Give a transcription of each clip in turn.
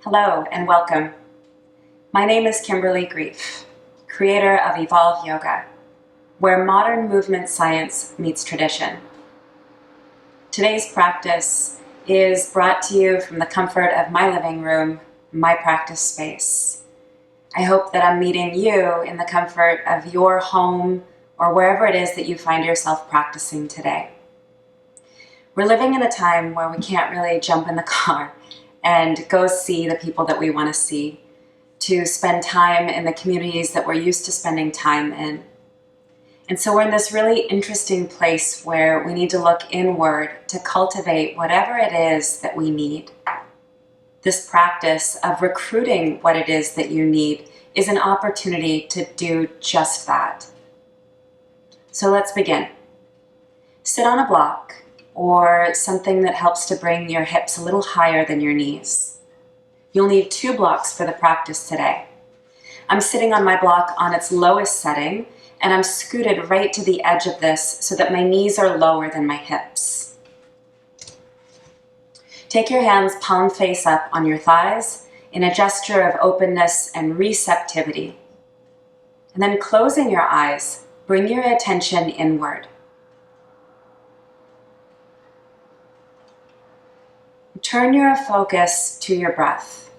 Hello and welcome. My name is Kimberly Grief, creator of Evolve Yoga, where modern movement science meets tradition. Today's practice is brought to you from the comfort of my living room, my practice space. I hope that I'm meeting you in the comfort of your home or wherever it is that you find yourself practicing today. We're living in a time where we can't really jump in the car and go see the people that we want to see, to spend time in the communities that we're used to spending time in. And so we're in this really interesting place where we need to look inward to cultivate whatever it is that we need. This practice of recruiting what it is that you need is an opportunity to do just that. So let's begin. Sit on a block or something that helps to bring your hips a little higher than your knees. You'll need 2 blocks for the practice today. I'm sitting on my block on its lowest setting, and I'm scooted right to the edge of this so that my knees are lower than my hips. Take your hands palm face up on your thighs in a gesture of openness and receptivity. And then closing your eyes, bring your attention inward. Turn your focus to your breath.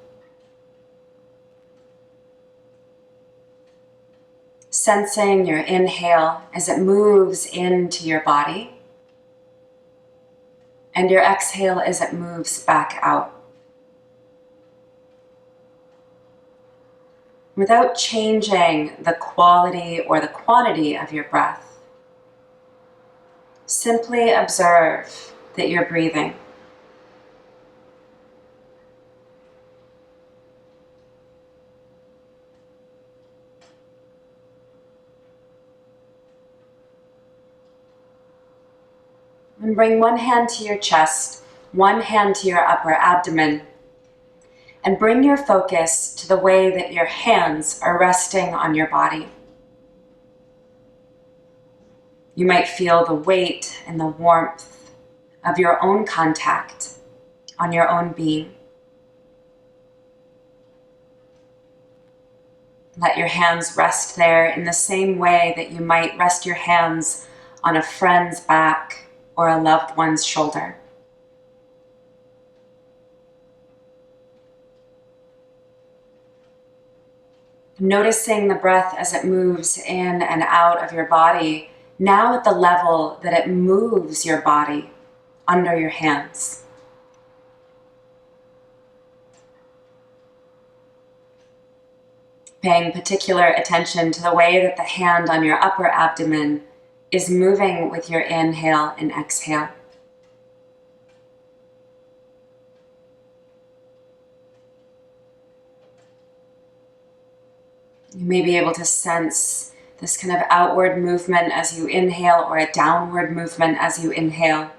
Sensing your inhale as it moves into your body, and your exhale as it moves back out. Without changing the quality or the quantity of your breath, simply observe that you're breathing. And bring one hand to your chest, one hand to your upper abdomen, and bring your focus to the way that your hands are resting on your body. You might feel the weight and the warmth of your own contact on your own being. Let your hands rest there in the same way that you might rest your hands on a friend's back or a loved one's shoulder. Noticing the breath as it moves in and out of your body, now at the level that it moves your body under your hands. Paying particular attention to the way that the hand on your upper abdomen is moving with your inhale and exhale. You may be able to sense this kind of outward movement as you inhale, or a downward movement as you inhale,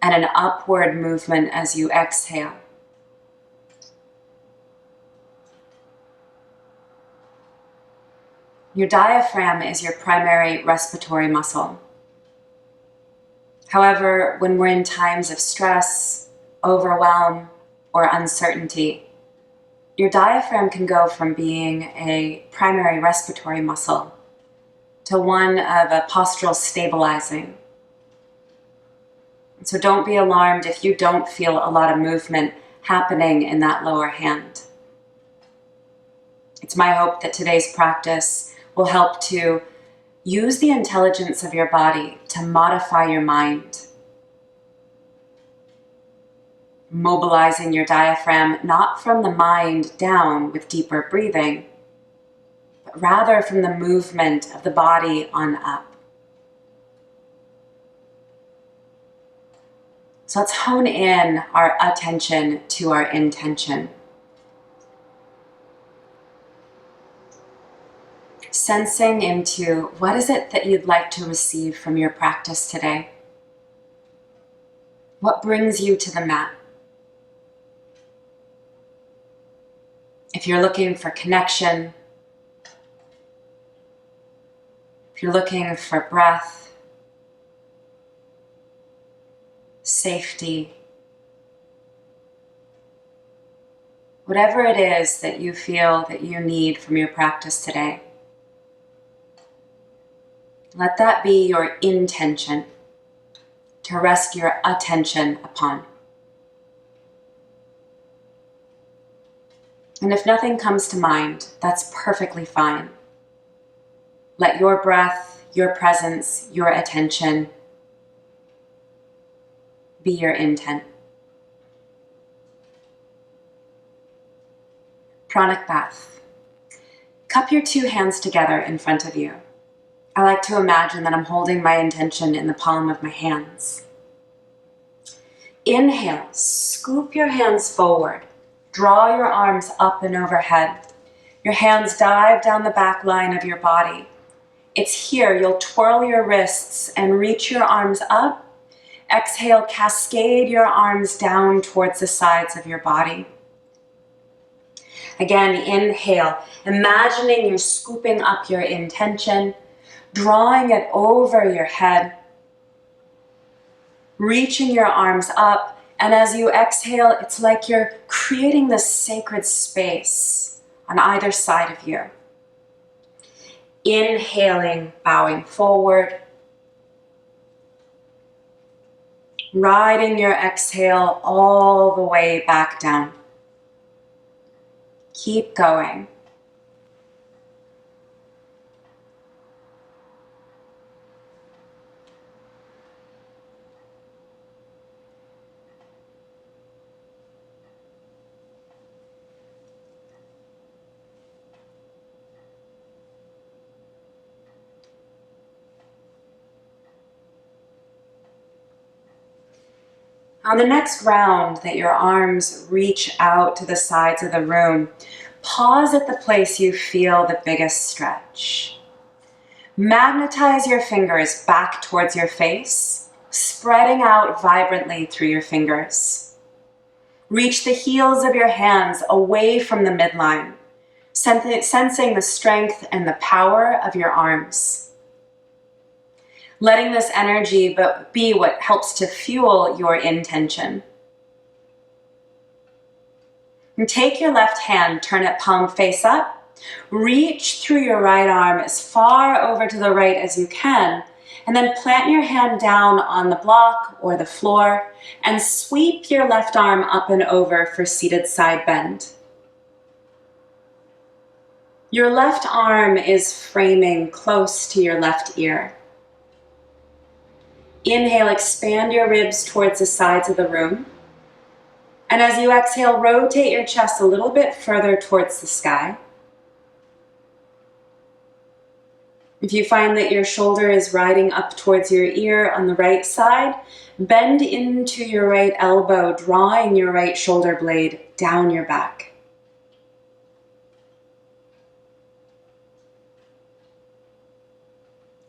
and an upward movement as you exhale. Your diaphragm is your primary respiratory muscle. However, when we're in times of stress, overwhelm, or uncertainty, your diaphragm can go from being a primary respiratory muscle to one of a postural stabilizing. So don't be alarmed if you don't feel a lot of movement happening in that lower hand. It's my hope that today's practice will help to use the intelligence of your body to modify your mind. Mobilizing your diaphragm not from the mind down with deeper breathing, but rather from the movement of the body on up. So let's hone in our attention to our intention. Sensing into what is it that you'd like to receive from your practice today? What brings you to the mat? If you're looking for connection, if you're looking for breath, safety, Whatever it is that you feel that you need from your practice today, let that be your intention to rest your attention upon. And if nothing comes to mind, that's perfectly fine. Let your breath, your presence, your attention be your intent. Pranic bath. Cup your two hands together in front of you. I like to imagine that I'm holding my intention in the palm of my hands. Inhale, scoop your hands forward. Draw your arms up and overhead. Your hands dive down the back line of your body. It's here you'll twirl your wrists and reach your arms up. Exhale, cascade your arms down towards the sides of your body. Again, inhale, imagining you're scooping up your intention, drawing it over your head, reaching your arms up, and as you exhale, it's like you're creating this sacred space on either side of you. Inhaling, bowing forward, riding your exhale all the way back down. Keep going. On the next round that your arms reach out to the sides of the room, pause at the place you feel the biggest stretch. Magnetize your fingers back towards your face, spreading out vibrantly through your fingers. Reach the heels of your hands away from the midline, sensing the strength and the power of your arms. Letting this energy be what helps to fuel your intention. And take your left hand, turn it palm face up, reach through your right arm as far over to the right as you can, and then plant your hand down on the block or the floor and sweep your left arm up and over for seated side bend. Your left arm is framing close to your left ear. Inhale, expand your ribs towards the sides of the room. And as you exhale, rotate your chest a little bit further towards the sky. If you find that your shoulder is riding up towards your ear on the right side, bend into your right elbow, drawing your right shoulder blade down your back.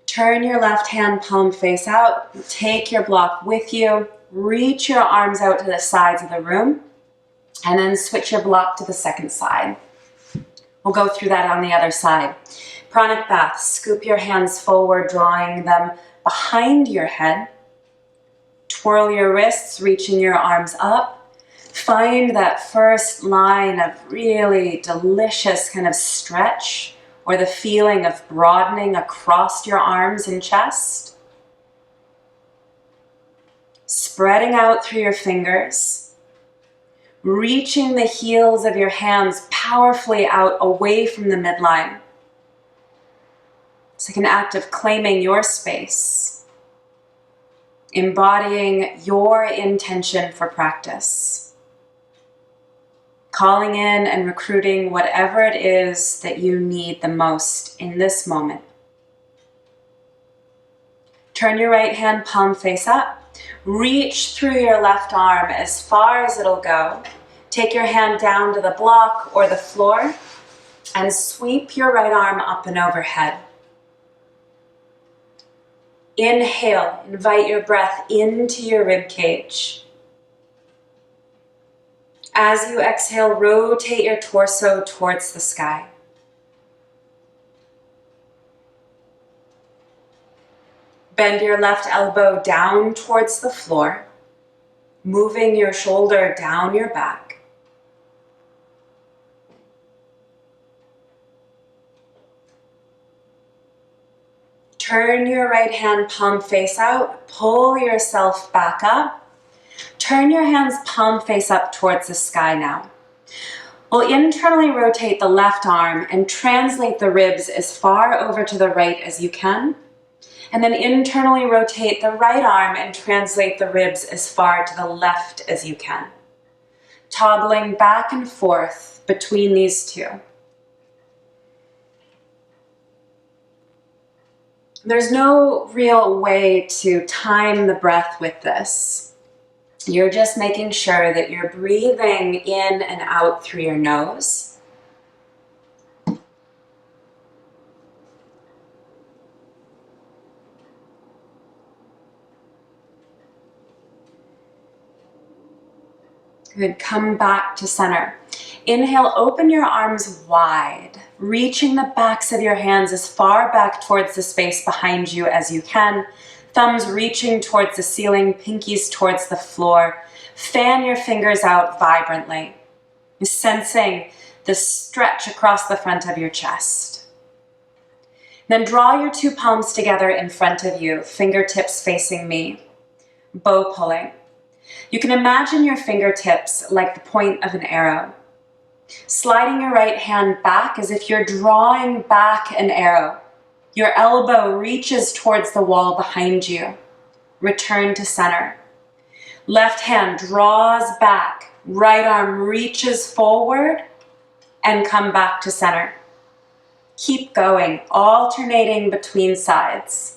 Turn your left hand palm face out, take your block with you, reach your arms out to the sides of the room, and then switch your block to the second side. We'll go through that on the other side. Pranic bath, scoop your hands forward, drawing them behind your head. Twirl your wrists, reaching your arms up. Find that first line of really delicious kind of stretch, or the feeling of broadening across your arms and chest. Spreading out through your fingers, reaching the heels of your hands powerfully out away from the midline. It's like an act of claiming your space, embodying your intention for practice. Calling in and recruiting whatever it is that you need the most in this moment. Turn your right hand palm face up. Reach through your left arm as far as it'll go. Take your hand down to the block or the floor and sweep your right arm up and overhead. Inhale, invite your breath into your rib cage. As you exhale, rotate your torso towards the sky. Bend your left elbow down towards the floor, moving your shoulder down your back. Turn your right hand palm face out, pull yourself back up. Turn your hands palm face up towards the sky now. We'll internally rotate the left arm and translate the ribs as far over to the right as you can. And then internally rotate the right arm and translate the ribs as far to the left as you can. Toggling back and forth between these two. There's no real way to time the breath with this. You're just making sure that you're breathing in and out through your nose. Good, come back to center. Inhale, open your arms wide, reaching the backs of your hands as far back towards the space behind you as you can. Thumbs reaching towards the ceiling, pinkies towards the floor. Fan your fingers out vibrantly, sensing the stretch across the front of your chest. Then draw your two palms together in front of you, fingertips facing me, bow pulling. You can imagine your fingertips like the point of an arrow. Sliding your right hand back as if you're drawing back an arrow. Your elbow reaches towards the wall behind you. Return to center. Left hand draws back. Right arm reaches forward and come back to center. Keep going, alternating between sides.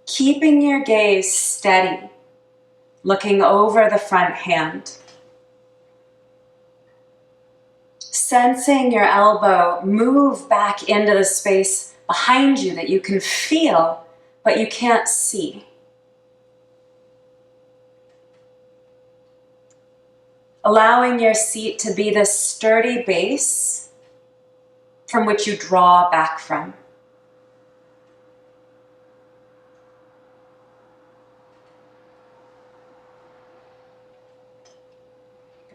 Keeping your gaze steady, looking over the front hand. Sensing your elbow move back into the space behind you that you can feel, but you can't see. Allowing your seat to be this sturdy base from which you draw back from.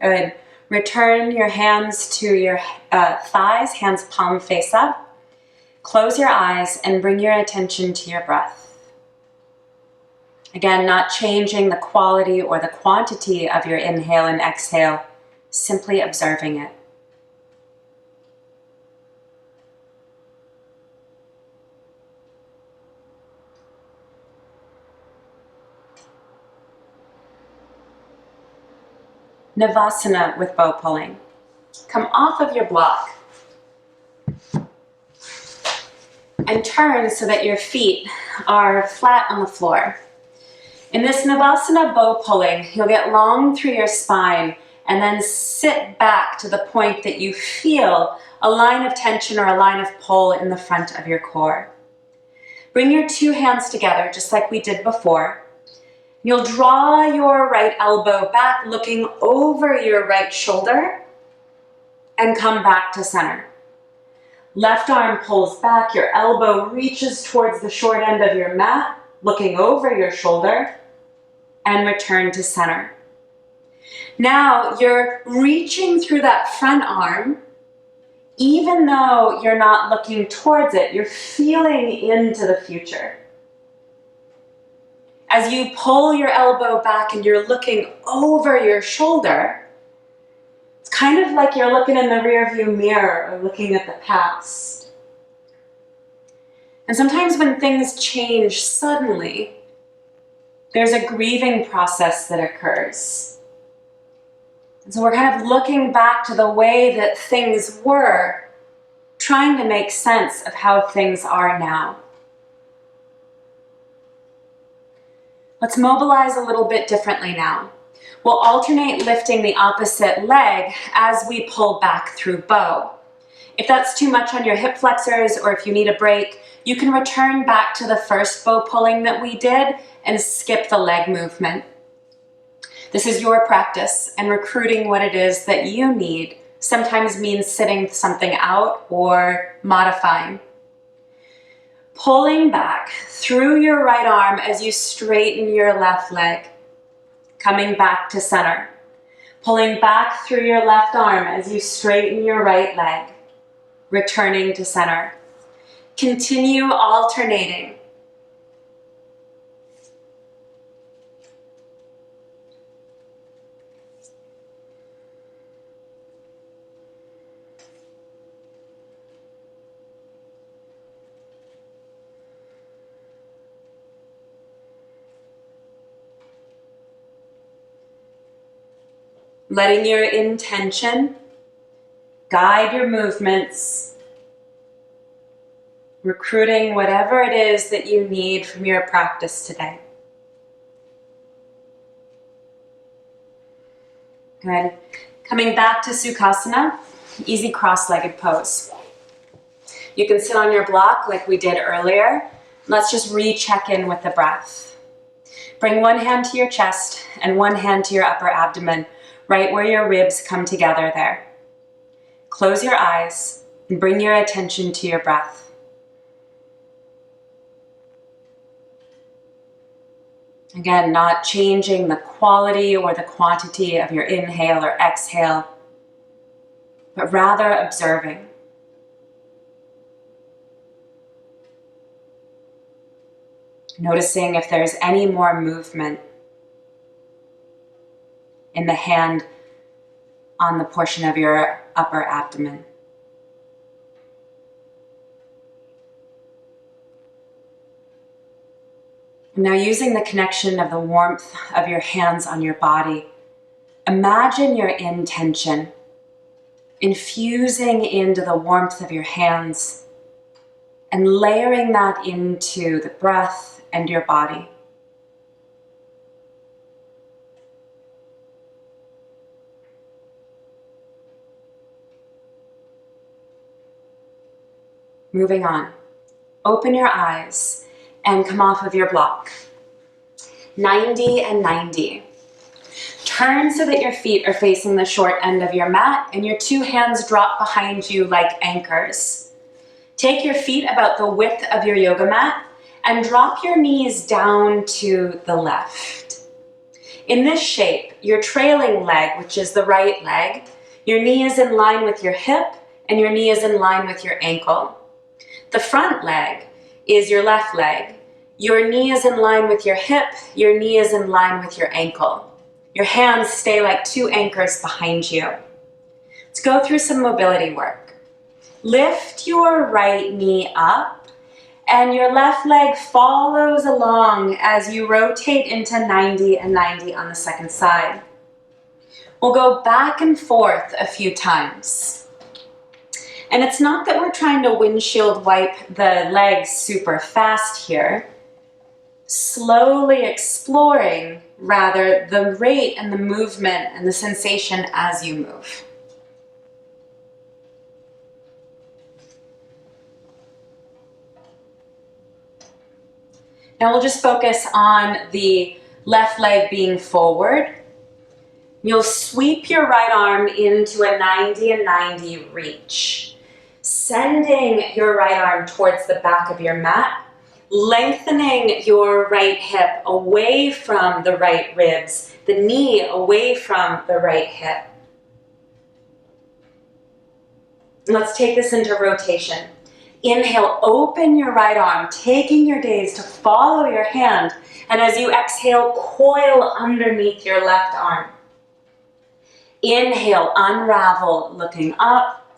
Good. Return your hands to your thighs, hands palm face up. Close your eyes and bring your attention to your breath. Again, not changing the quality or the quantity of your inhale and exhale, simply observing it. Navasana with bow pulling. Come off of your block and turn so that your feet are flat on the floor. In this Navasana bow pulling, you'll get long through your spine and then sit back to the point that you feel a line of tension or a line of pull in the front of your core. Bring your two hands together just like we did before. You'll draw your right elbow back, looking over your right shoulder, and come back to center. Left arm pulls back, your elbow reaches towards the short end of your mat, looking over your shoulder, and return to center. Now you're reaching through that front arm, even though you're not looking towards it, you're feeling into the future. As you pull your elbow back and you're looking over your shoulder, it's kind of like you're looking in the rearview mirror or looking at the past. And sometimes when things change suddenly, there's a grieving process that occurs. And so we're kind of looking back to the way that things were, trying to make sense of how things are now. Let's mobilize a little bit differently now. We'll alternate lifting the opposite leg as we pull back through bow. If that's too much on your hip flexors or if you need a break, you can return back to the first bow pulling that we did and skip the leg movement. This is your practice, and recruiting what it is that you need sometimes means sitting something out or modifying. Pulling back through your right arm as you straighten your left leg, coming back to center. Pulling back through your left arm as you straighten your right leg, returning to center. Continue alternating. Letting your intention guide your movements, recruiting whatever it is that you need from your practice today. Good. Coming back to Sukhasana, easy cross-legged pose. You can sit on your block like we did earlier. Let's just recheck in with the breath. Bring one hand to your chest and one hand to your upper abdomen, right where your ribs come together there. Close your eyes and bring your attention to your breath. Again, not changing the quality or the quantity of your inhale or exhale, but rather observing. Noticing if there's any more movement in the hand on the portion of your upper abdomen. Now, using the connection of the warmth of your hands on your body, imagine your intention infusing into the warmth of your hands and layering that into the breath and your body. Moving on. Open your eyes and come off of your block. 90 and 90. Turn so that your feet are facing the short end of your mat and your two hands drop behind you like anchors. Take your feet about the width of your yoga mat and drop your knees down to the left. In this shape, your trailing leg, which is the right leg, your knee is in line with your hip and your knee is in line with your ankle. The front leg is your left leg. Your knee is in line with your hip, your knee is in line with your ankle. Your hands stay like two anchors behind you. Let's go through some mobility work. Lift your right knee up and your left leg follows along as you rotate into 90 and 90 on the second side. We'll go back and forth a few times. And it's not that we're trying to windshield wipe the legs super fast here. Slowly exploring, rather, the rate and the movement and the sensation as you move. Now we'll just focus on the left leg being forward. You'll sweep your right arm into a 90 and 90 reach, sending your right arm towards the back of your mat, lengthening your right hip away from the right ribs, the knee away from the right hip. Let's take this into rotation. Inhale, open your right arm, taking your gaze to follow your hand, and as you exhale, coil underneath your left arm. Inhale, unravel, looking up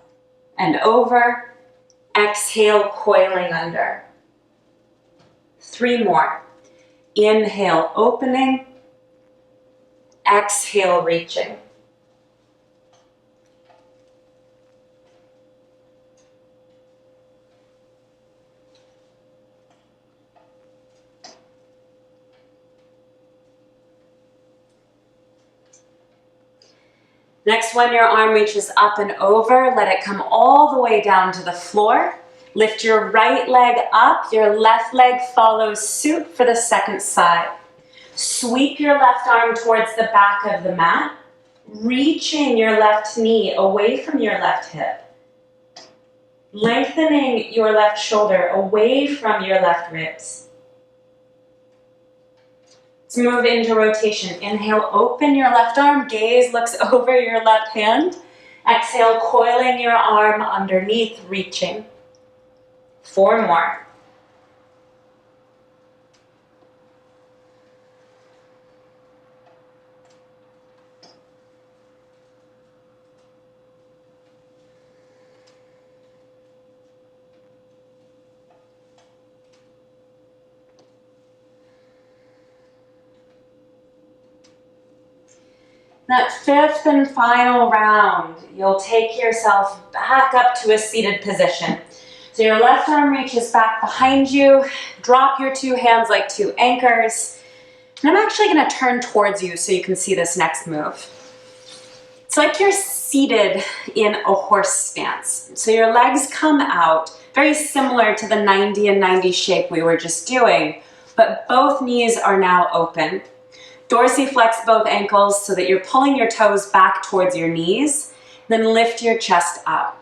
and over. Exhale, coiling under. 3 more. Inhale, opening. Exhale, reaching. Next, when your arm reaches up and over, let it come all the way down to the floor. Lift your right leg up, your left leg follows suit for the second side. Sweep your left arm towards the back of the mat, reaching your left knee away from your left hip. Lengthening your left shoulder away from your left ribs. Let's move into rotation. Inhale, open your left arm, gaze looks over your left hand. Exhale, coiling your arm underneath, reaching. 4 more. That 5th and final round, you'll take yourself back up to a seated position. So your left arm reaches back behind you, drop your 2 hands like 2 anchors, and I'm actually gonna turn towards you so you can see this next move. It's like you're seated in a horse stance. So your legs come out, very similar to the 90 and 90 shape we were just doing, but both knees are now open. Dorsiflex both ankles so that you're pulling your toes back towards your knees, then lift your chest up.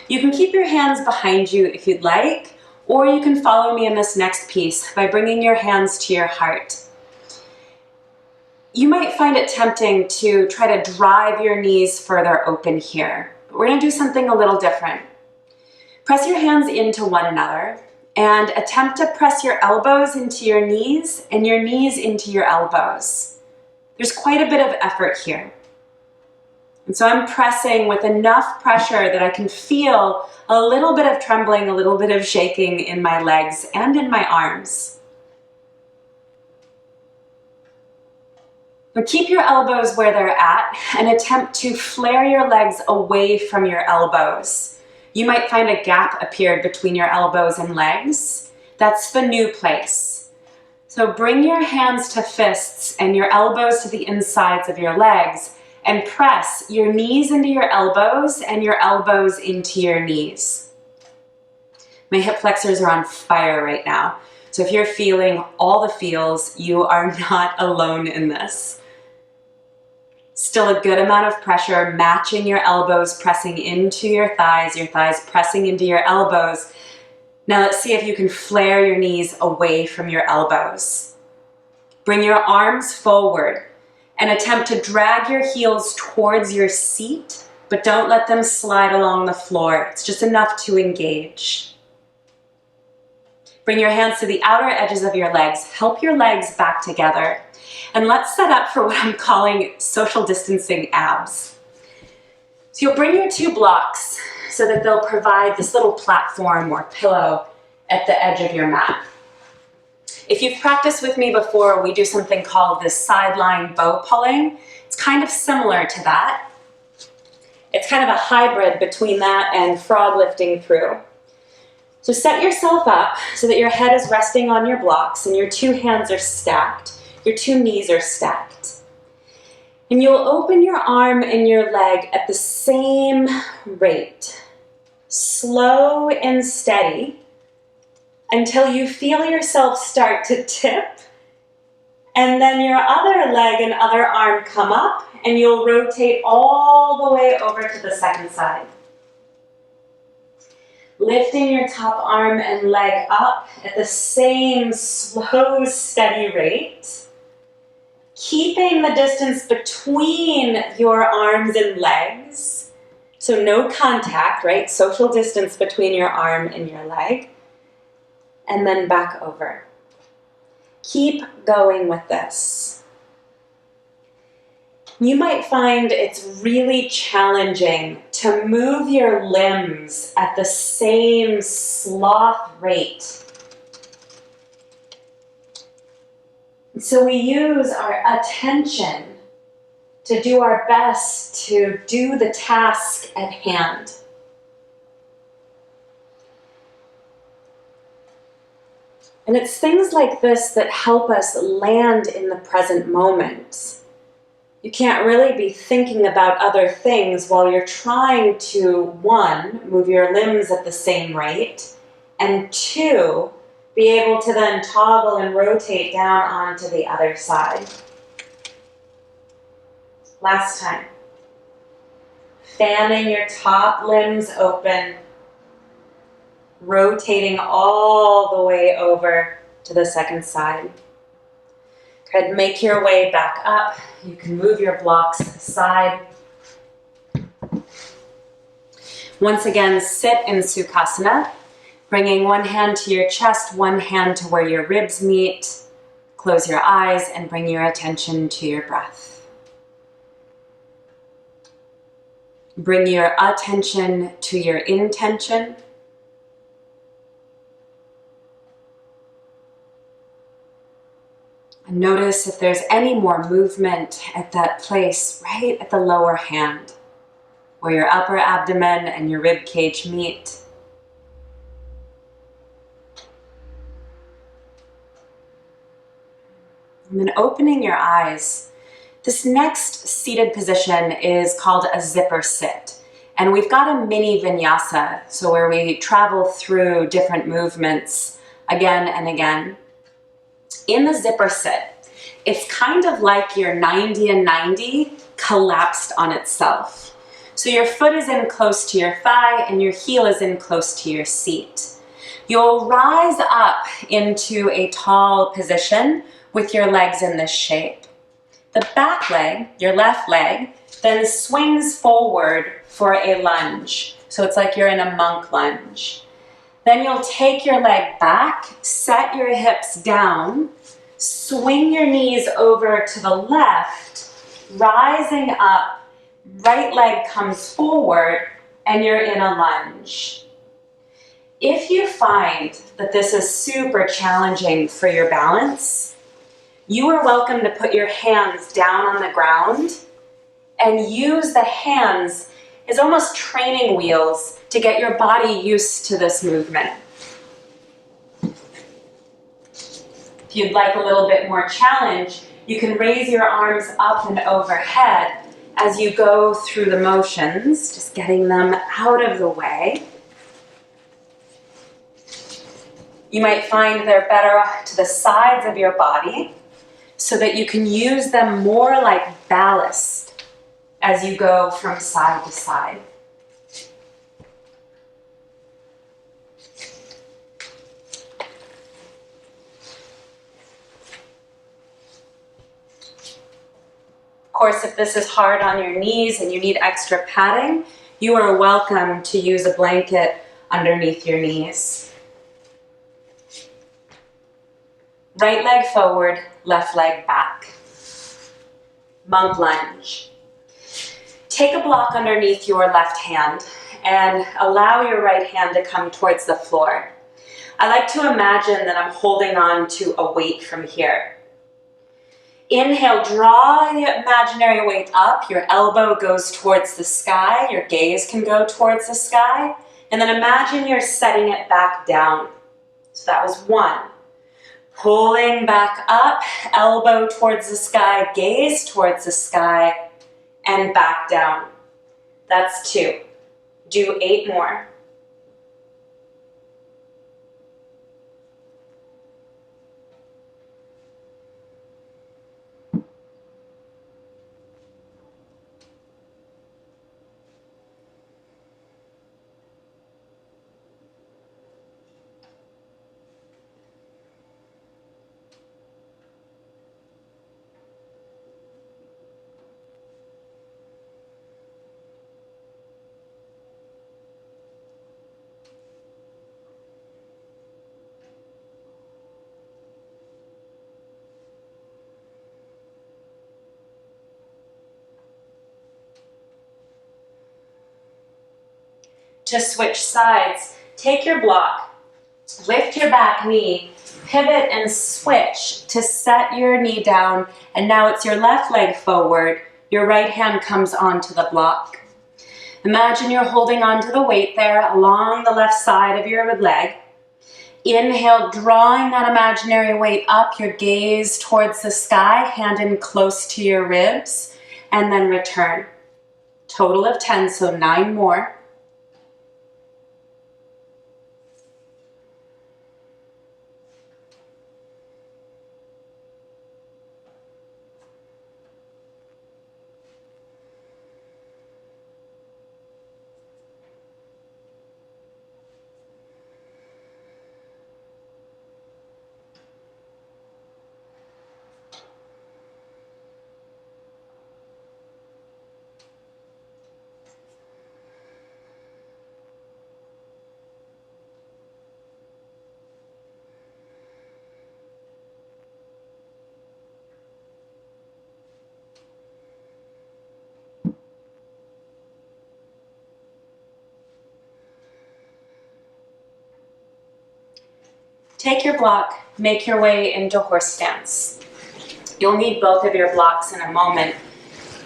You can keep your hands behind you if you'd like, or you can follow me in this next piece by bringing your hands to your heart. You might find it tempting to try to drive your knees further open here, but we're gonna do something a little different. Press your hands into one another and attempt to press your elbows into your knees and your knees into your elbows. There's quite a bit of effort here. And so I'm pressing with enough pressure that I can feel a little bit of trembling, a little bit of shaking in my legs and in my arms. Now keep your elbows where they're at and attempt to flare your legs away from your elbows. You might find a gap appeared between your elbows and legs. That's the new place. So bring your hands to fists and your elbows to the insides of your legs and press your knees into your elbows and your elbows into your knees. My hip flexors are on fire right now. So if you're feeling all the feels, you are not alone in this. Still a good amount of pressure, matching your elbows pressing into your thighs pressing into your elbows. Now let's see if you can flare your knees away from your elbows. Bring your arms forward and attempt to drag your heels towards your seat, but don't let them slide along the floor. It's just enough to engage. Bring your hands to the outer edges of your legs. Help your legs back together. And let's set up for what I'm calling social distancing abs. So you'll bring your 2 blocks so that they'll provide this little platform or pillow at the edge of your mat. If you've practiced with me before, we do something called the sideline bow pulling. It's kind of similar to that. It's kind of a hybrid between that and frog lifting through. So set yourself up so that your head is resting on your blocks and your 2 hands are stacked. Your 2 knees are stacked. And you'll open your arm and your leg at the same rate, slow and steady, until you feel yourself start to tip, and then your other leg and other arm come up, and you'll rotate all the way over to the second side. Lifting your top arm and leg up at the same slow, steady rate. Keeping the distance between your arms and legs. So no contact, right? Social distance between your arm and your leg. And then back over. Keep going with this. You might find it's really challenging to move your limbs at the same sloth rate. So we use our attention to do our best to do the task at hand. And it's things like this that help us land in the present moment. You can't really be thinking about other things while you're trying to, 1, move your limbs at the same rate, and 2, be able to then toggle and rotate down onto the other side. Last time. Fanning your top limbs open, rotating all the way over to the second side. Go ahead and make your way back up. You can move your blocks aside. Once again, sit in Sukhasana. Bringing one hand to your chest, one hand to where your ribs meet. Close your eyes and bring your attention to your breath. Bring your attention to your intention. And notice if there's any more movement at that place right at the lower hand, where your upper abdomen and your rib cage meet. And then opening your eyes. This next seated position is called a zipper sit. And we've got a mini vinyasa, so where we travel through different movements again and again. In the zipper sit, it's kind of like your 90 and 90 collapsed on itself. So your foot is in close to your thigh and your heel is in close to your seat. You'll rise up into a tall position with your legs in this shape. The back leg, your left leg, then swings forward for a lunge. So it's like you're in a monk lunge. Then you'll take your leg back, set your hips down, swing your knees over to the left, rising up, right leg comes forward, and you're in a lunge. If you find that this is super challenging for your balance, you are welcome to put your hands down on the ground and use the hands as almost training wheels to get your body used to this movement. If you'd like a little bit more challenge, you can raise your arms up and overhead as you go through the motions, just getting them out of the way. You might find they're better to the sides of your body so that you can use them more like ballast as you go from side to side. Of course, if this is hard on your knees and you need extra padding, you are welcome to use a blanket underneath your knees. Right leg forward, left leg back. Monk lunge. Take a block underneath your left hand and allow your right hand to come towards the floor. I like to imagine that I'm holding on to a weight from here. Inhale, draw the imaginary weight up. Your elbow goes towards the sky. Your gaze can go towards the sky. And then imagine you're setting it back down. So that was 1. Pulling back up, elbow towards the sky, gaze towards the sky, and back down. That's 2. Do 8 more. To switch sides, take your block, lift your back knee, pivot and switch to set your knee down, and now it's your left leg forward, your right hand comes onto the block. Imagine you're holding onto the weight there along the left side of your leg. Inhale, drawing that imaginary weight up, your gaze towards the sky, hand in close to your ribs, and then return. Total of 10, so 9 more. take your block, make your way into horse stance. You'll need both of your blocks in a moment.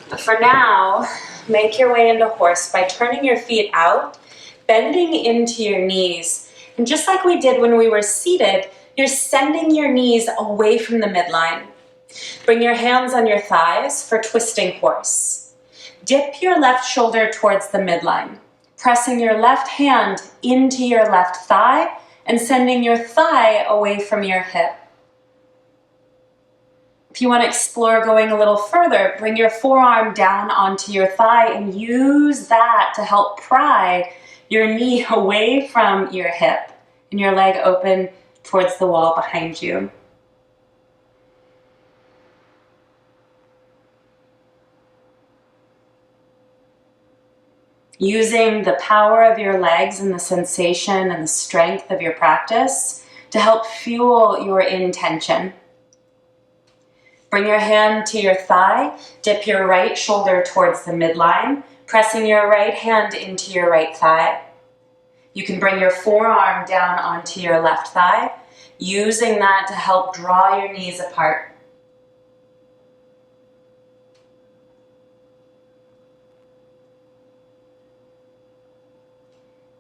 But for now, make your way into horse by turning your feet out, bending into your knees. And just like we did when we were seated, you're sending your knees away from the midline. Bring your hands on your thighs for twisting horse. Dip your left shoulder towards the midline, pressing your left hand into your left thigh and sending your thigh away from your hip. If you want to explore going a little further, bring your forearm down onto your thigh and use that to help pry your knee away from your hip and your leg open towards the wall behind you. Using the power of your legs and the sensation and the strength of your practice to help fuel your intention. Bring your hand to your thigh, dip your right shoulder towards the midline, pressing your right hand into your right thigh. You can bring your forearm down onto your left thigh, using that to help draw your knees apart.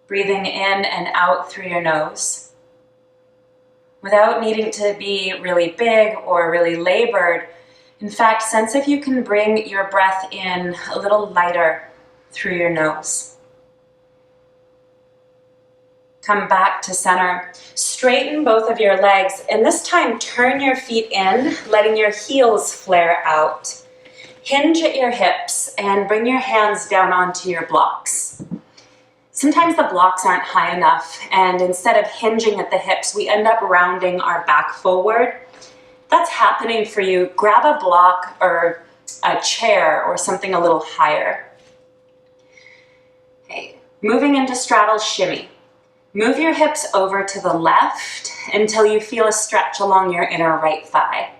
Breathing in and out through your nose. Without needing to be really big or really labored, in fact, sense if you can bring your breath in a little lighter through your nose. Come back to center. Straighten both of your legs, and this time turn your feet in, letting your heels flare out. Hinge at your hips and bring your hands down onto your blocks. Sometimes the blocks aren't high enough, and instead of hinging at the hips, we end up rounding our back forward. If that's happening for you, grab a block or a chair or something a little higher. Okay, moving into straddle shimmy. Move your hips over to the left until you feel a stretch along your inner right thigh.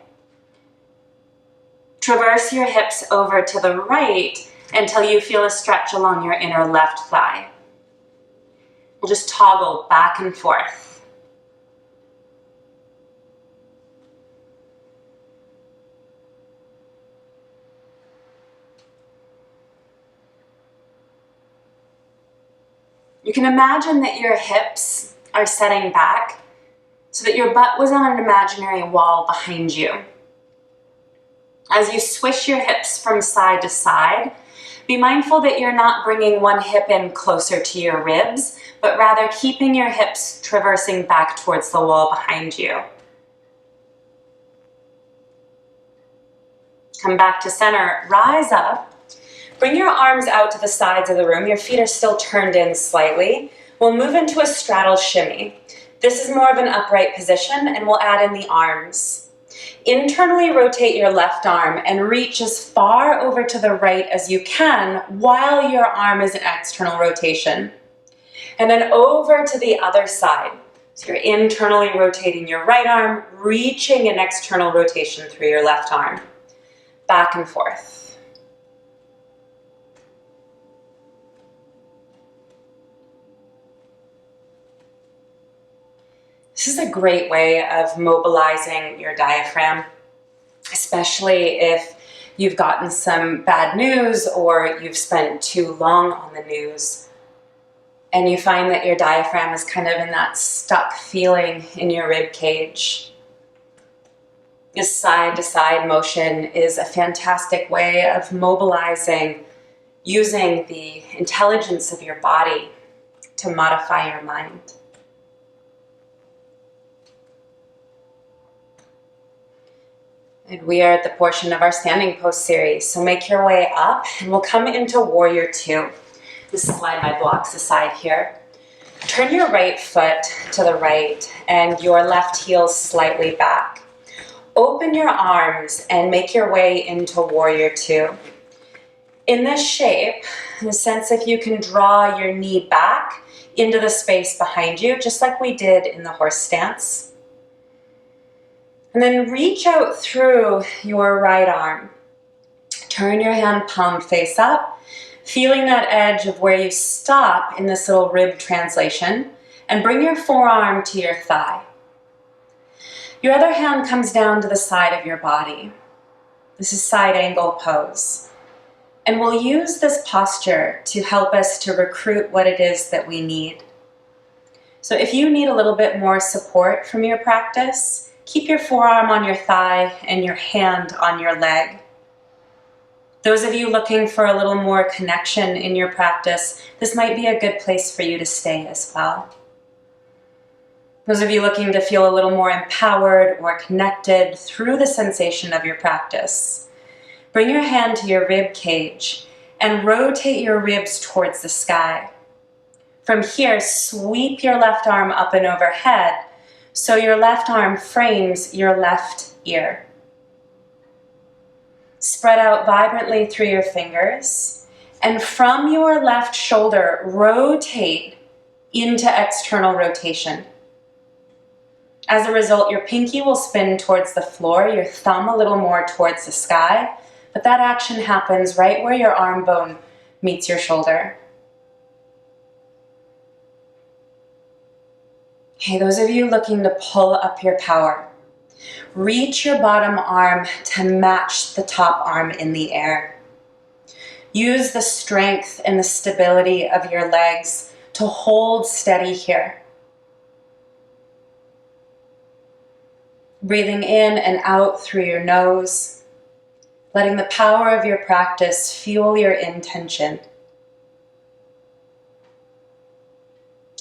Traverse your hips over to the right until you feel a stretch along your inner left thigh. We'll just toggle back and forth. You can imagine that your hips are setting back so that your butt was on an imaginary wall behind you. As you swish your hips from side to side, be mindful that you're not bringing one hip in closer to your ribs, but rather keeping your hips traversing back towards the wall behind you. Come back to center, rise up. Bring your arms out to the sides of the room. Your feet are still turned in slightly. We'll move into a straddle shimmy. This is more of an upright position, and we'll add in the arms. Internally rotate your left arm and reach as far over to the right as you can while your arm is in external rotation. And then over to the other side. So you're internally rotating your right arm, reaching an external rotation through your left arm. Back and forth. This is a great way of mobilizing your diaphragm, especially if you've gotten some bad news or you've spent too long on the news and you find that your diaphragm is kind of in that stuck feeling in your rib cage. This side-to-side motion is a fantastic way of mobilizing, using the intelligence of your body to modify your mind. And we are at the portion of our standing pose series, so make your way up and we'll come into warrior two. Just slide my blocks aside here. Turn your right foot to the right and your left heel slightly back. Open your arms and make your way into warrior two. In this shape, in a sense if you can draw your knee back into the space behind you, just like we did in the horse stance. And then reach out through your right arm. Turn your hand palm face up, feeling that edge of where you stop in this little rib translation, and bring your forearm to your thigh. Your other hand comes down to the side of your body. This is side angle pose. And we'll use this posture to help us to recruit what it is that we need. So if you need a little bit more support from your practice, keep your forearm on your thigh and your hand on your leg. Those of you looking for a little more connection in your practice, this might be a good place for you to stay as well. Those of you looking to feel a little more empowered or connected through the sensation of your practice, bring your hand to your rib cage and rotate your ribs towards the sky. From here, sweep your left arm up and overhead so your left arm frames your left ear. Spread out vibrantly through your fingers, and from your left shoulder, rotate into external rotation. As a result, your pinky will spin towards the floor, your thumb a little more towards the sky, but that action happens right where your arm bone meets your shoulder. Okay, those of you looking to pull up your power, reach your bottom arm to match the top arm in the air. Use the strength and the stability of your legs to hold steady here. Breathing in and out through your nose, letting the power of your practice fuel your intention.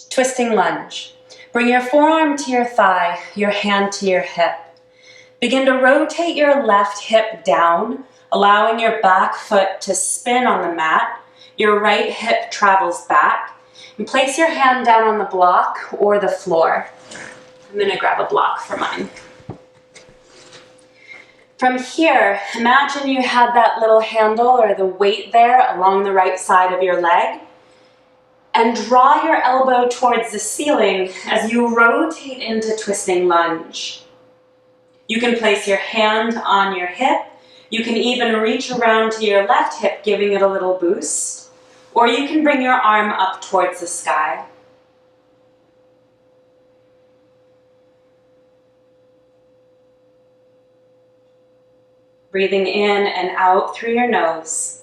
Twisting lunge. Bring your forearm to your thigh, your hand to your hip. Begin to rotate your left hip down, allowing your back foot to spin on the mat. Your right hip travels back. And place your hand down on the block or the floor. I'm going to grab a block for mine. From here, imagine you had that little handle or the weight there along the right side of your leg. And draw your elbow towards the ceiling as you rotate into twisting lunge. You can place your hand on your hip. You can even reach around to your left hip, giving it a little boost. Or you can bring your arm up towards the sky. Breathing in and out through your nose.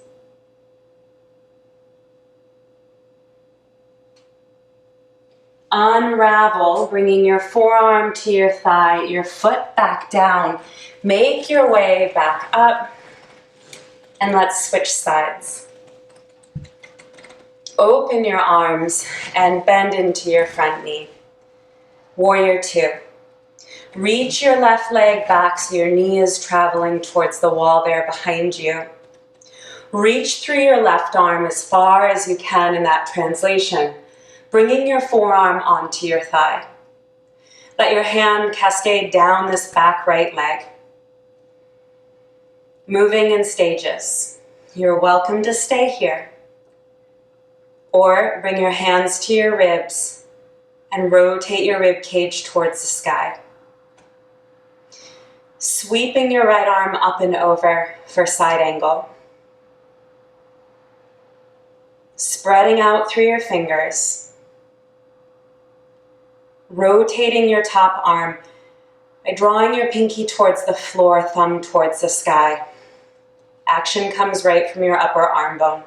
Unravel, bringing your forearm to your thigh, your foot back down. Make your way back up, and let's switch sides. Open your arms and bend into your front knee. Warrior two. Reach your left leg back so your knee is traveling towards the wall there behind you. Reach through your left arm as far as you can in that translation, bringing your forearm onto your thigh. Let your hand cascade down this back right leg. Moving in stages. You're welcome to stay here. Or bring your hands to your ribs and rotate your rib cage towards the sky. Sweeping your right arm up and over for side angle. Spreading out through your fingers. Rotating your top arm by drawing your pinky towards the floor, thumb towards the sky. Action comes right from your upper arm bone.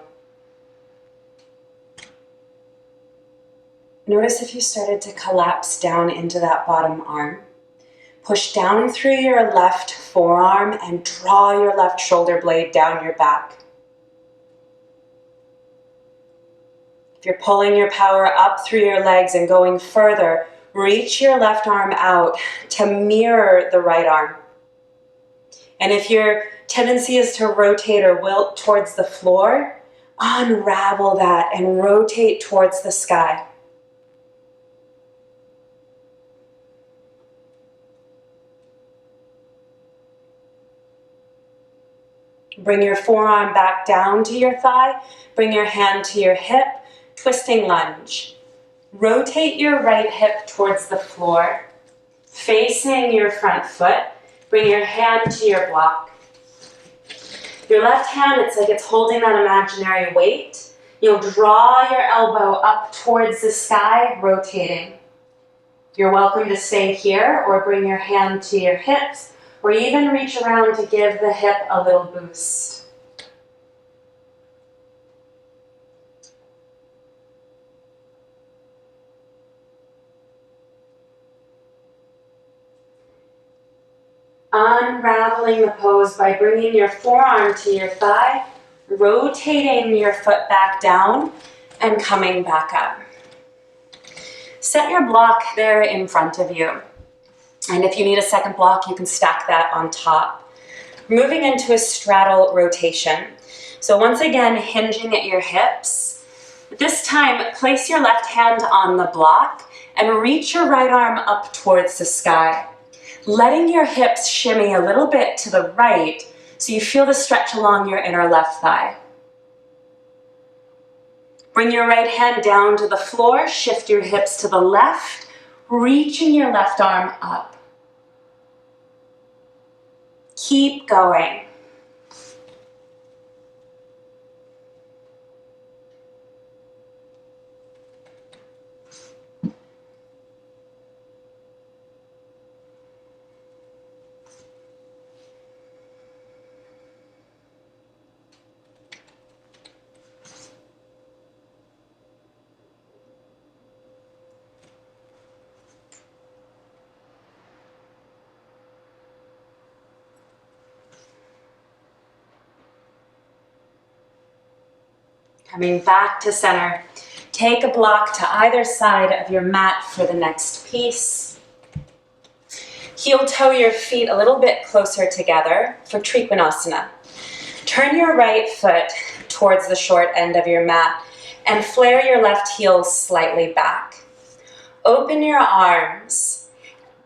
Notice if you started to collapse down into that bottom arm. Push down through your left forearm and draw your left shoulder blade down your back. If you're pulling your power up through your legs and going further, reach your left arm out to mirror the right arm. And if your tendency is to rotate or wilt towards the floor, unravel that and rotate towards the sky. Bring your forearm back down to your thigh. Bring your hand to your hip. Twisting lunge. Rotate your right hip towards the floor, facing your front foot. Bring your hand to your block. Your left hand, it's like it's holding that imaginary weight. You'll draw your elbow up towards the sky, rotating. You're welcome to stay here or bring your hand to your hips or even reach around to give the hip a little boost. Unraveling the pose by bringing your forearm to your thigh, rotating your foot back down, and coming back up. Set your block there in front of you. And if you need a second block, you can stack that on top. Moving into a straddle rotation. So once again, hinging at your hips. This time, place your left hand on the block and reach your right arm up towards the sky. Letting your hips shimmy a little bit to the right so you feel the stretch along your inner left thigh. Bring your right hand down to the floor, shift your hips to the left, reaching your left arm up. Keep going. Coming back to center. Take a block to either side of your mat for the next piece. Heel toe your feet a little bit closer together for Trikonasana. Turn your right foot towards the short end of your mat and flare your left heel slightly back. Open your arms.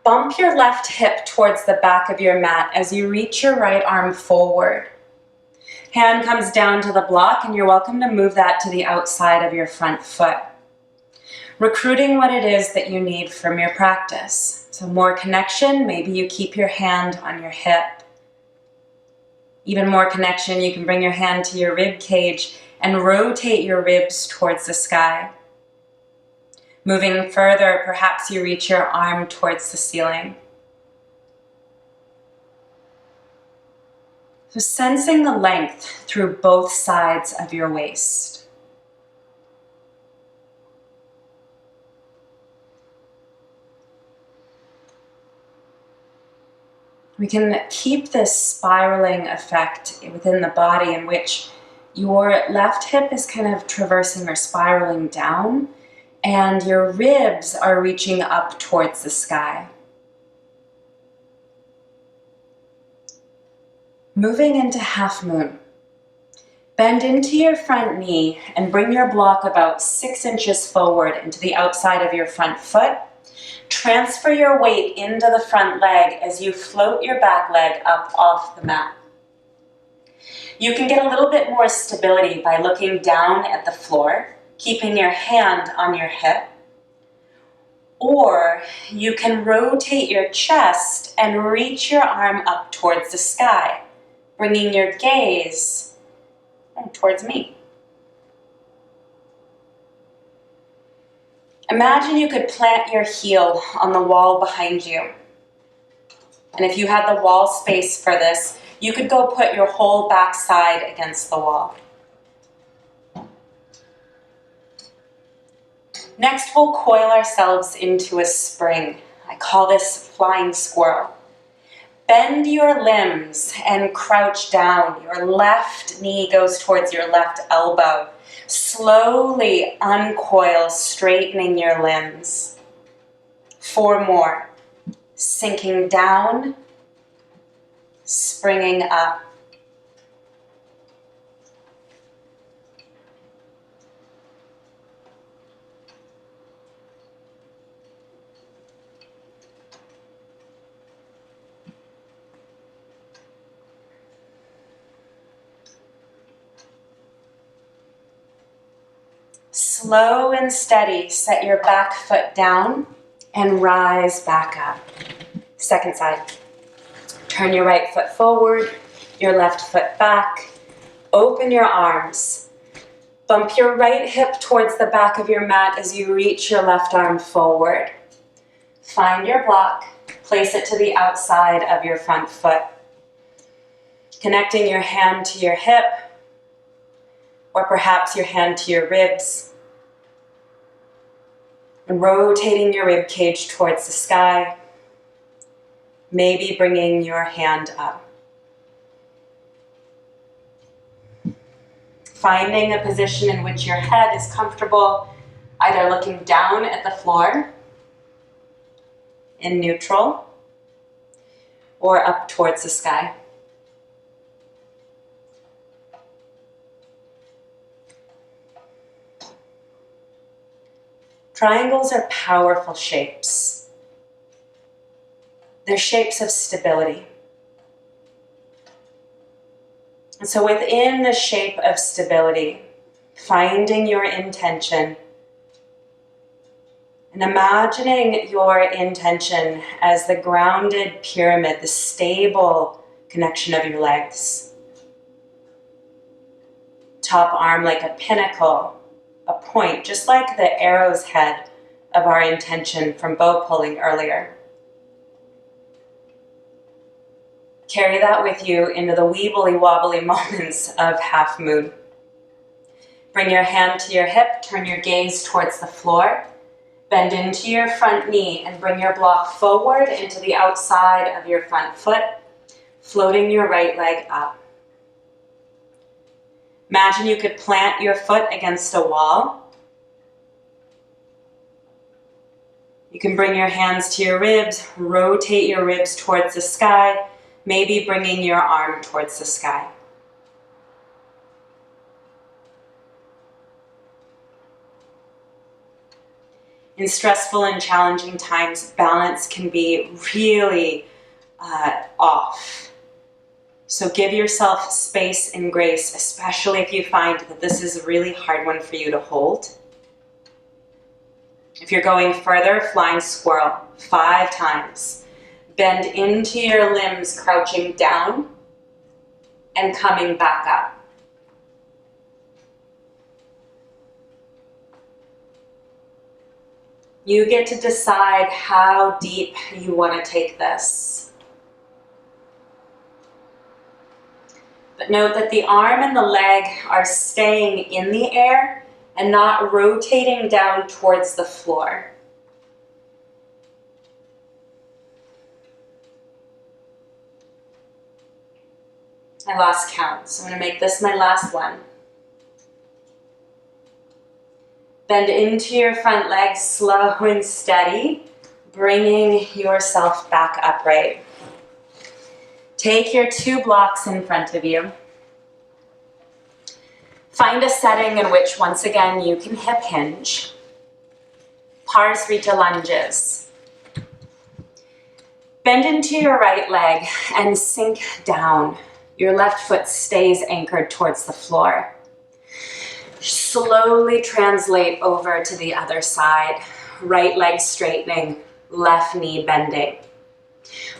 Bump your left hip towards the back of your mat as you reach your right arm forward. Hand comes down to the block and you're welcome to move that to the outside of your front foot. Recruiting what it is that you need from your practice. So more connection, maybe you keep your hand on your hip. Even more connection, you can bring your hand to your rib cage and rotate your ribs towards the sky. Moving further, perhaps you reach your arm towards the ceiling. So sensing the length through both sides of your waist. We can keep this spiraling effect within the body in which your left hip is kind of traversing or spiraling down and your ribs are reaching up towards the sky. Moving into half moon. Bend into your front knee and bring your block about 6 inches forward into the outside of your front foot. Transfer your weight into the front leg as you float your back leg up off the mat. You can get a little bit more stability by looking down at the floor, keeping your hand on your hip. Or you can rotate your chest and reach your arm up towards the sky, bringing your gaze towards me. Imagine you could plant your heel on the wall behind you. And if you had the wall space for this, you could go put your whole backside against the wall. Next, we'll coil ourselves into a spring. I call this flying squirrel. Bend your limbs and crouch down. Your left knee goes towards your left elbow. Slowly uncoil, straightening your limbs. 4 more. Sinking down, springing up. Slow and steady, set your back foot down and rise back up. Second side. Turn your right foot forward, your left foot back. Open your arms. Bump your right hip towards the back of your mat as you reach your left arm forward. Find your block, place it to the outside of your front foot, connecting your hand to your hip, or perhaps your hand to your ribs, and rotating your rib cage towards the sky, maybe bringing your hand up. Finding a position in which your head is comfortable, either looking down at the floor in neutral or up towards the sky. Triangles are powerful shapes. They're shapes of stability. And so within the shape of stability, finding your intention and imagining your intention as the grounded pyramid, the stable connection of your legs. Top arm like a pinnacle, a point, just like the arrow's head of our intention from bow pulling earlier. Carry that with you into the weebly wobbly moments of half moon. Bring your hand to your hip, turn your gaze towards the floor, bend into your front knee and bring your block forward into the outside of your front foot, floating your right leg up. Imagine you could plant your foot against a wall. You can bring your hands to your ribs, rotate your ribs towards the sky, maybe bringing your arm towards the sky. In stressful and challenging times, balance can be really off. So give yourself space and grace, especially if you find that this is a really hard one for you to hold. If you're going further, flying squirrel, 5 times. Bend into your limbs, crouching down and coming back up. You get to decide how deep you want to take this. But note that the arm and the leg are staying in the air and not rotating down towards the floor. I lost count, so I'm going to make this my last one. Bend into your front leg, slow and steady, bringing yourself back upright. Take your 2 blocks in front of you. Find a setting in which, once again, you can hip hinge. Parsvrita lunges. Bend into your right leg and sink down. Your left foot stays anchored towards the floor. Slowly translate over to the other side. Right leg straightening, left knee bending.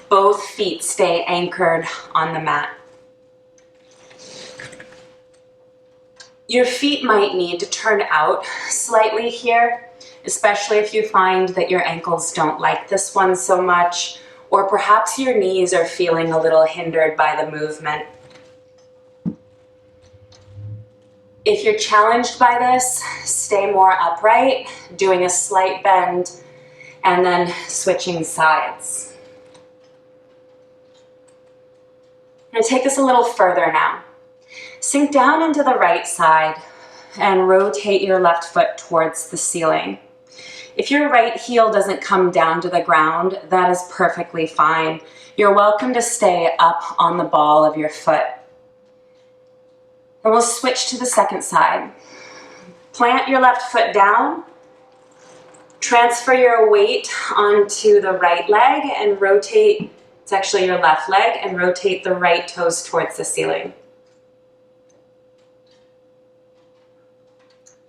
Both feet stay anchored on the mat. Your feet might need to turn out slightly here, especially if you find that your ankles don't like this one so much, or perhaps your knees are feeling a little hindered by the movement. If you're challenged by this, stay more upright, doing a slight bend, and then switching sides. I'm going to take this a little further now. Sink down into the right side and rotate your left foot towards the ceiling. If your right heel doesn't come down to the ground, that is perfectly fine. You're welcome to stay up on the ball of your foot. And we'll switch to the second side. Plant your left foot down. Transfer your weight onto the right leg and rotate, it's actually your left leg, and rotate the right toes towards the ceiling.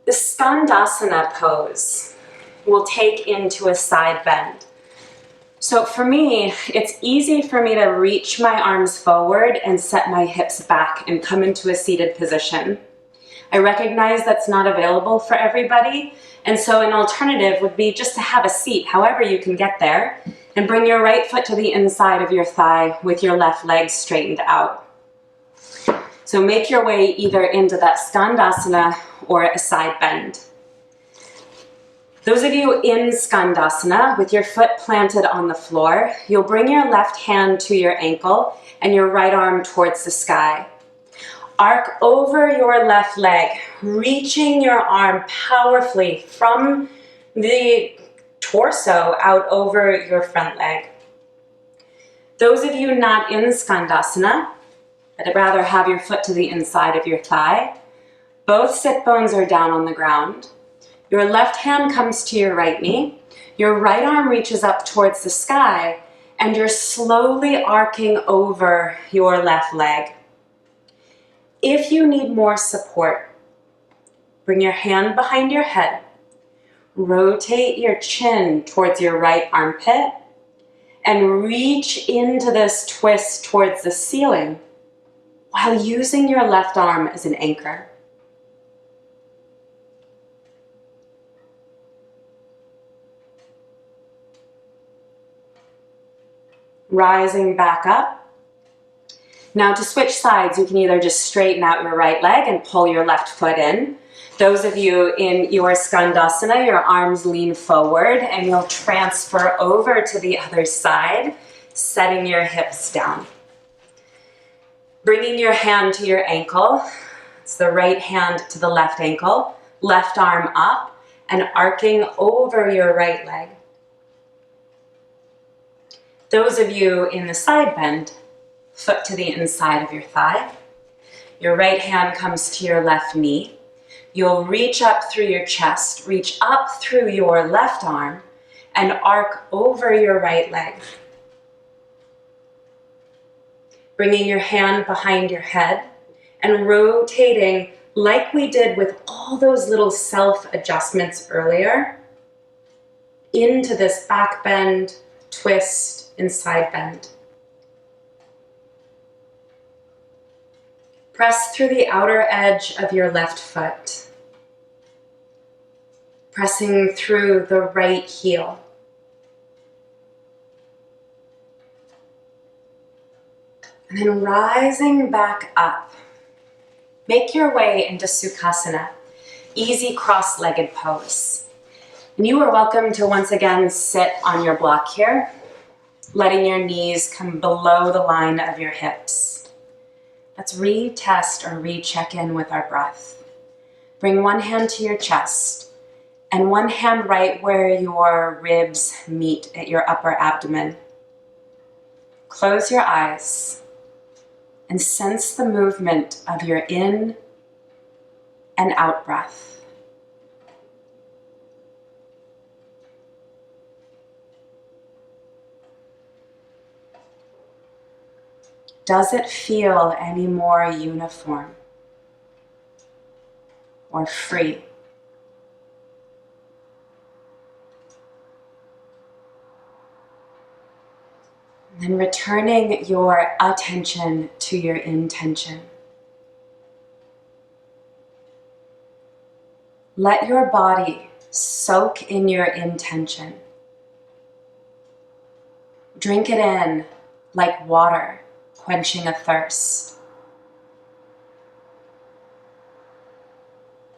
The Skandasana pose will take into a side bend. So for me, it's easy for me to reach my arms forward and set my hips back and come into a seated position. I recognize that's not available for everybody, and so an alternative would be just to have a seat, however you can get there, and bring your right foot to the inside of your thigh with your left leg straightened out. So make your way either into that skandasana or a side bend. Those of you in skandasana with your foot planted on the floor, you'll bring your left hand to your ankle and your right arm towards the sky. Arc over your left leg, reaching your arm powerfully from the torso out over your front leg. Those of you not in skandasana, I'd rather have your foot to the inside of your thigh. Both sit bones are down on the ground. Your left hand comes to your right knee. Your right arm reaches up towards the sky, and you're slowly arcing over your left leg. If you need more support, bring your hand behind your head. Rotate your chin towards your right armpit and reach into this twist towards the ceiling while using your left arm as an anchor. Rising back up. Now to switch sides, you can either just straighten out your right leg and pull your left foot in. Those of you in your skandasana, your arms lean forward and you'll transfer over to the other side, setting your hips down. Bringing your hand to your ankle, it's the right hand to the left ankle, left arm up and arcing over your right leg. Those of you in the side bend, foot to the inside of your thigh. Your right hand comes to your left knee. You'll reach up through your chest, reach up through your left arm, and arc over your right leg. Bringing your hand behind your head and rotating like we did with all those little self-adjustments earlier into this back bend, twist, and side bend. Press through the outer edge of your left foot, pressing through the right heel. And then rising back up. Make your way into Sukhasana, easy cross-legged pose. And you are welcome to once again sit on your block here, letting your knees come below the line of your hips. Let's retest or recheck in with our breath. Bring one hand to your chest and one hand right where your ribs meet at your upper abdomen. Close your eyes and sense the movement of your in and out breath. Does it feel any more uniform or free? And then returning your attention to your intention. Let your body soak in your intention. Drink it in like water, quenching a thirst.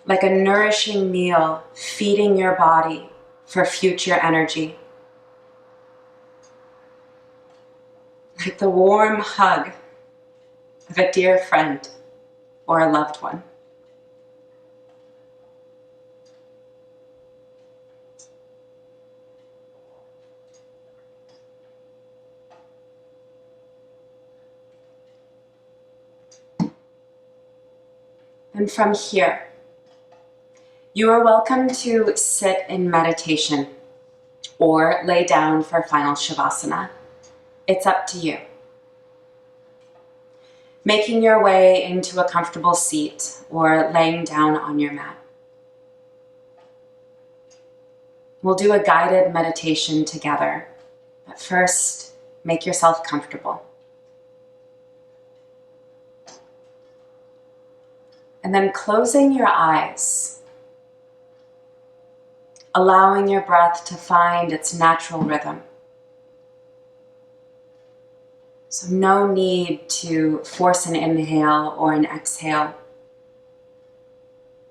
Like a nourishing meal, feeding your body for future energy. Like the warm hug of a dear friend or a loved one. And from here, you are welcome to sit in meditation or lay down for final Shavasana. It's up to you. Making your way into a comfortable seat or laying down on your mat. We'll do a guided meditation together, but first, make yourself comfortable. And then closing your eyes, allowing your breath to find its natural rhythm. So no need to force an inhale or an exhale,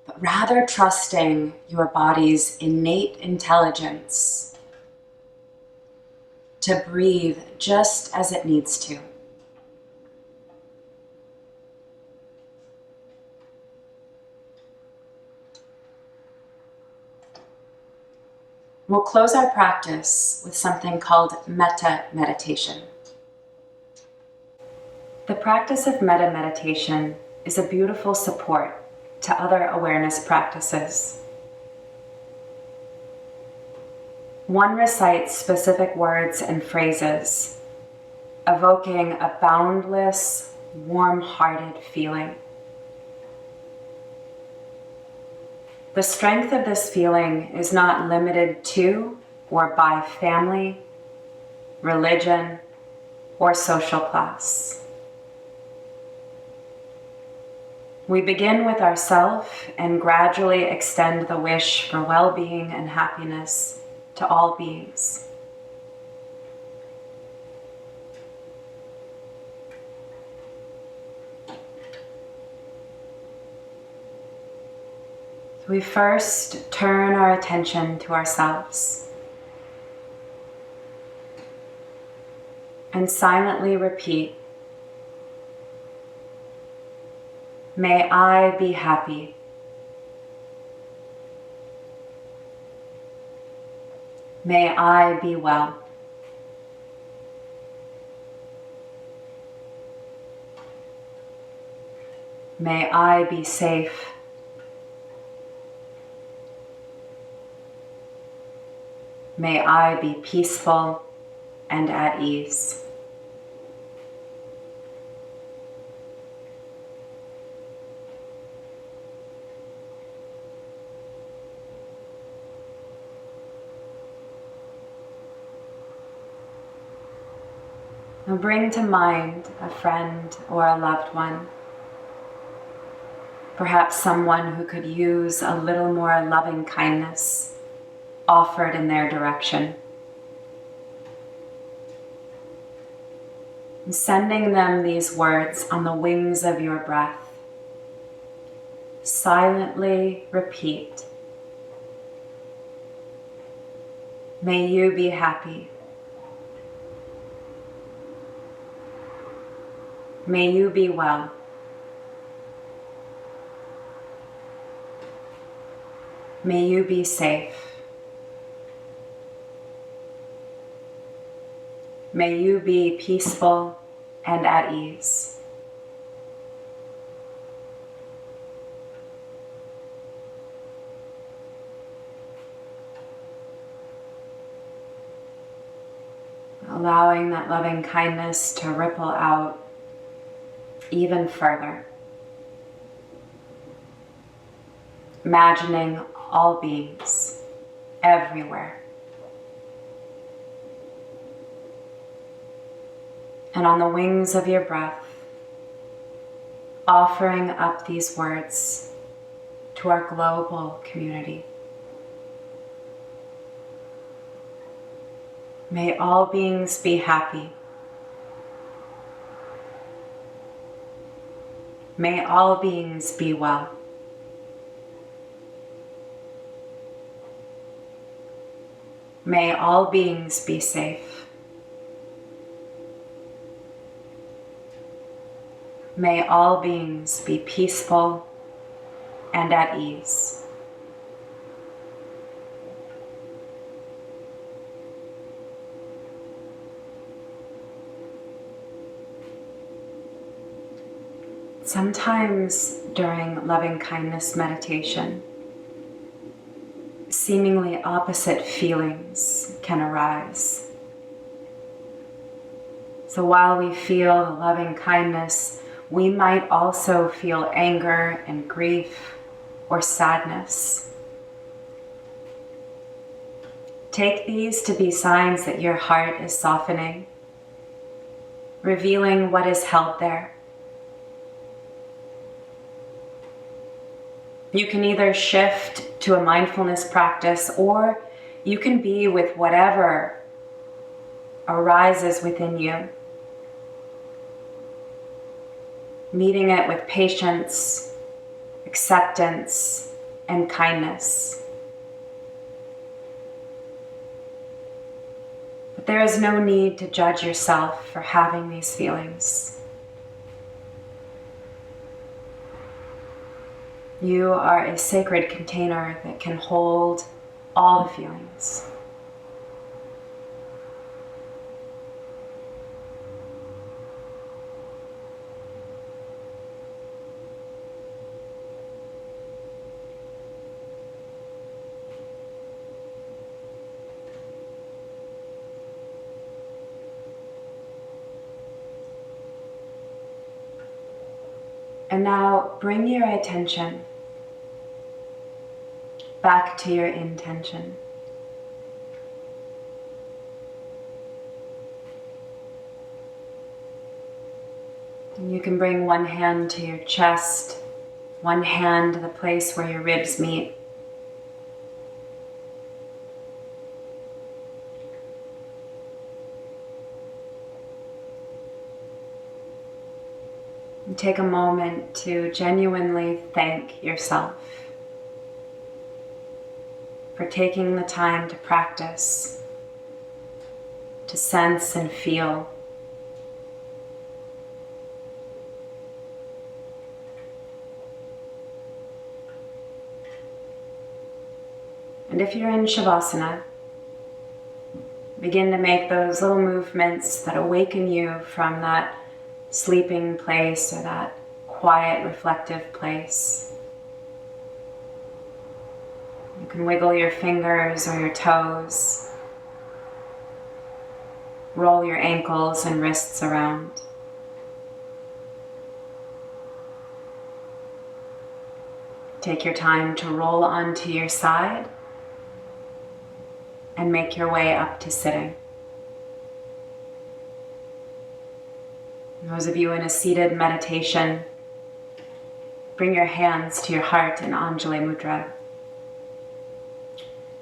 but rather trusting your body's innate intelligence to breathe just as it needs to. We'll close our practice with something called Metta meditation. The practice of Metta meditation is a beautiful support to other awareness practices. One recites specific words and phrases, evoking a boundless, warm-hearted feeling. The strength of this feeling is not limited to or by family, religion, or social class. We begin with ourselves and gradually extend the wish for well-being and happiness to all beings. We first turn our attention to ourselves and silently repeat, "May I be happy. May I be well. May I be safe. May I be peaceful and at ease." Now bring to mind a friend or a loved one, perhaps someone who could use a little more loving kindness offered in their direction. And sending them these words on the wings of your breath. Silently repeat, "May you be happy. May you be well. May you be safe. May you be peaceful and at ease." Allowing that loving kindness to ripple out even further. Imagining all beings everywhere. And on the wings of your breath, offering up these words to our global community. May all beings be happy. May all beings be well. May all beings be safe. May all beings be peaceful and at ease. Sometimes during loving kindness meditation, seemingly opposite feelings can arise. So while we feel the loving kindness, we might also feel anger and grief or sadness. Take these to be signs that your heart is softening, revealing what is held there. You can either shift to a mindfulness practice, or you can be with whatever arises within you, meeting it with patience, acceptance, and kindness. But there is no need to judge yourself for having these feelings. You are a sacred container that can hold all the feelings. And now bring your attention back to your intention. And you can bring one hand to your chest, one hand to the place where your ribs meet. And take a moment to genuinely thank yourself for taking the time to practice, to sense and feel. And if you're in Shavasana, begin to make those little movements that awaken you from that sleeping place or that quiet, reflective place. You can wiggle your fingers or your toes, roll your ankles and wrists around. Take your time to roll onto your side and make your way up to sitting. Those of you in a seated meditation, bring your hands to your heart in Anjali Mudra,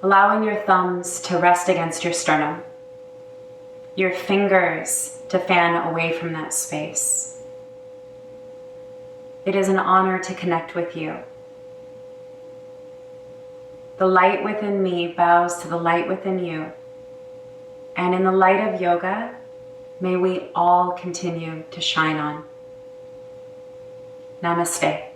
allowing your thumbs to rest against your sternum, your fingers to fan away from that space. It is an honor to connect with you. The light within me bows to the light within you, and in the light of yoga, may we all continue to shine on. Namaste.